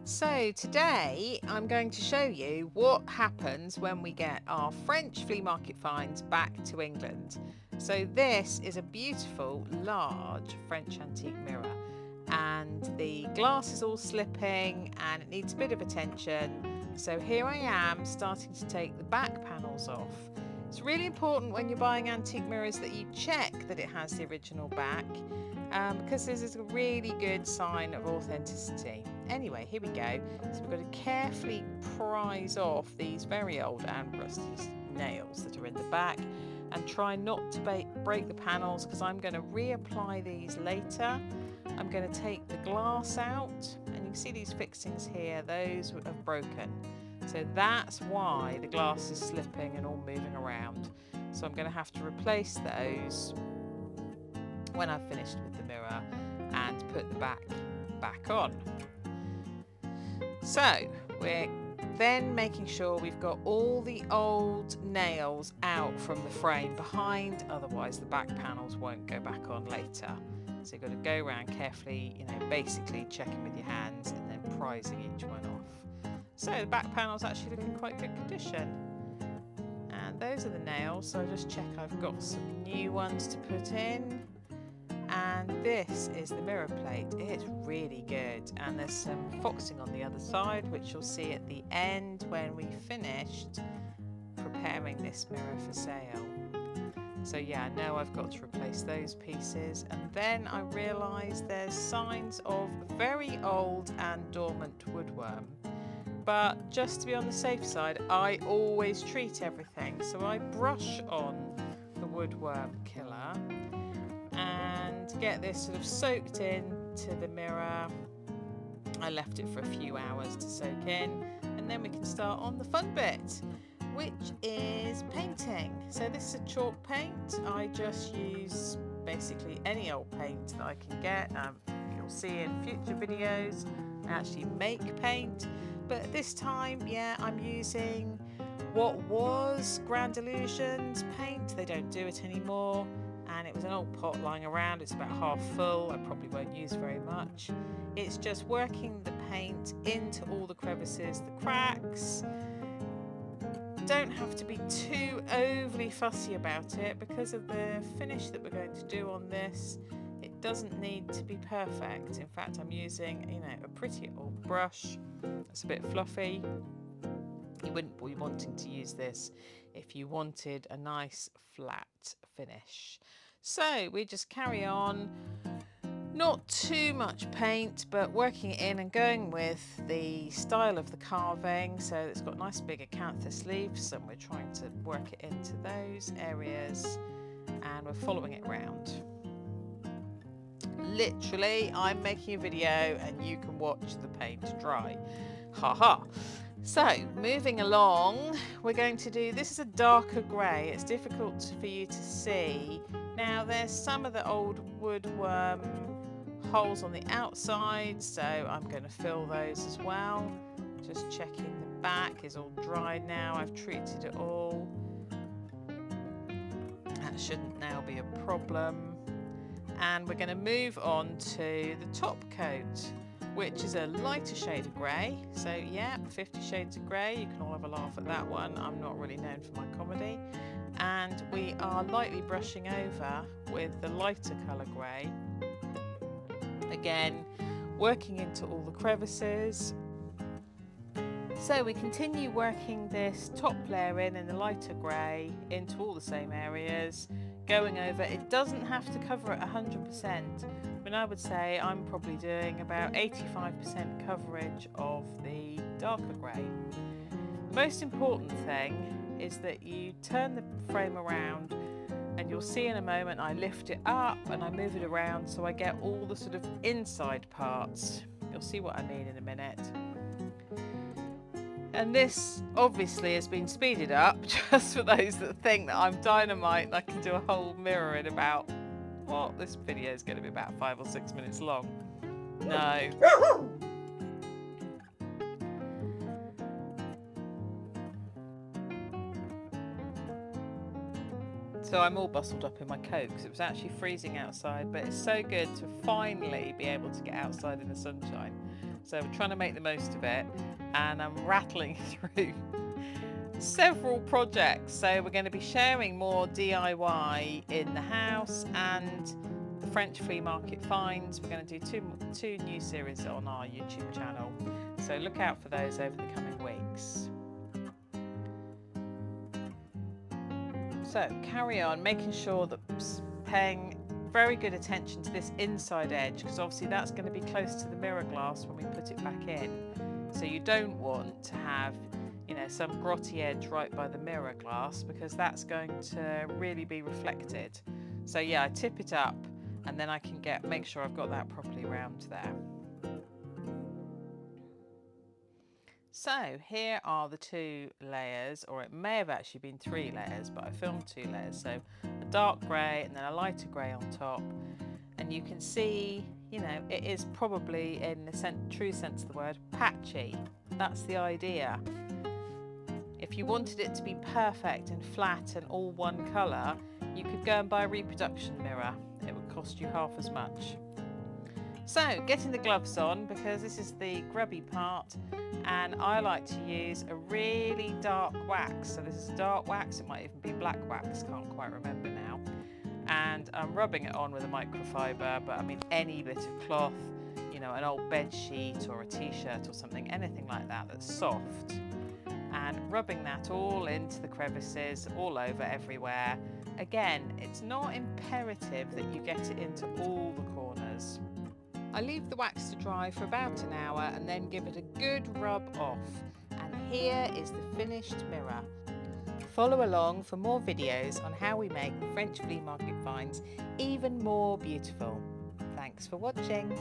So today I'm going to show you what happens when we get our French flea market finds back to England. So this is a beautiful large French antique mirror and the glass is all slipping and it needs a bit of attention. So here I am starting to take the back panels off. It's really important when you're buying antique mirrors that you check that it has the original back because this is a really good sign of authenticity. Anyway, here we go. So we've got to carefully prise off these very old and rusty nails that are in the back and try not to break the panels because I'm going to reapply these later. I'm going to take the glass out and you can see these fixings here, those have broken. So that's why the glass is slipping and all moving around. So I'm going to have to replace those when I've finished with the mirror and put the back on. So we're then making sure we've got all the old nails out from the frame behind, otherwise the back panels won't go back on later. So you've got to go around carefully, basically checking with your hands and then prising each one off. So the back panel's actually looking quite good condition. And those are the nails, so I just check I've got some new ones to put in. And this is the mirror plate. It's really good, and there's some foxing on the other side which you'll see at the end when we finished preparing this mirror for sale. So yeah, I know I've got to replace those pieces, and then I realised there's signs of very old and dormant woodworm. But just to be on the safe side, I always treat everything. So I brush on the woodworm killer and get this sort of soaked into the mirror. I left it for a few hours to soak in, and then we can start on the fun bit, which is painting. So this is a chalk paint. I just use basically any old paint that I can get. You'll see in future videos I actually make paint, but this time, yeah, I'm using what was Grand Illusions paint. They don't do it anymore, and it was an old pot lying around. It's about half full. I probably won't use very much. It's just working the paint into all the crevices, the cracks. Don't have to be too overly fussy about it because of the finish that we're going to do on this. It doesn't need to be perfect. In fact, I'm using, a pretty old brush. It's a bit fluffy. You wouldn't be wanting to use this if you wanted a nice flat finish. So we just carry on. Not too much paint, but working it in and going with the style of the carving. So it's got nice big acanthus leaves, and we're trying to work it into those areas, and we're following it round. Literally, I'm making a video and you can watch the paint dry. Haha. So moving along, we're going to do, this is a darker grey. It's difficult for you to see. Now there's some of the old woodworm holes on the outside, so I'm going to fill those as well. Just checking the back is all dry now. I've treated it all. That shouldn't now be a problem. And we're going to move on to the top coat, which is a lighter shade of grey. So yeah, 50 Shades of Grey. You can all have a laugh at that one. I'm not really known for my comedy. And we are lightly brushing over with the lighter colour grey. Again, working into all the crevices. So we continue working this top layer in the lighter grey into all the same areas, going over. It doesn't have to cover it 100%, but I would say I'm probably doing about 85% coverage of the darker grey. Most important thing is that you turn the frame around, and you'll see in a moment I lift it up and I move it around so I get all the sort of inside parts. You'll see what I mean in a minute. And this obviously has been speeded up just for those that think that I'm dynamite and I can do a whole mirror in about, well, this video is going to be about 5 or 6 minutes long. No. So I'm all bustled up in my coat because it was actually freezing outside, but it's so good to finally be able to get outside in the sunshine. So we're trying to make the most of it, and I'm rattling through several projects. So we're going to be sharing more DIY in the house and the French flea market finds. We're going to do two new series on our YouTube channel, so look out for those over the coming weeks. So carry on making sure that paying very good attention to this inside edge, because obviously that's going to be close to the mirror glass when we put it back in. So you don't want to have, you know, some grotty edge right by the mirror glass, because that's going to really be reflected. So yeah, I tip it up and then I can make sure I've got that properly round there. So here are the 2 layers, or it may have actually been 3 layers, but I filmed 2 layers. So a dark grey and then a lighter grey on top. And you can see, you know, it is probably, in the true sense of the word, patchy. That's the idea. If you wanted it to be perfect and flat and all one colour, you could go and buy a reproduction mirror. It would cost you half as much. So getting the gloves on, because this is the grubby part, and I like to use a really dark wax. So this is dark wax, it might even be black wax, can't quite remember now. And I'm rubbing it on with a microfiber, but I mean any bit of cloth, you know, an old bed sheet or a t-shirt or something, anything like that that's soft. And rubbing that all into the crevices, all over, everywhere. Again, it's not imperative that you get it into all the corners. I leave the wax to dry for about an hour and then give it a good rub off. And here is the finished mirror. Follow along for more videos on how we make the French flea market finds even more beautiful. Thanks for watching.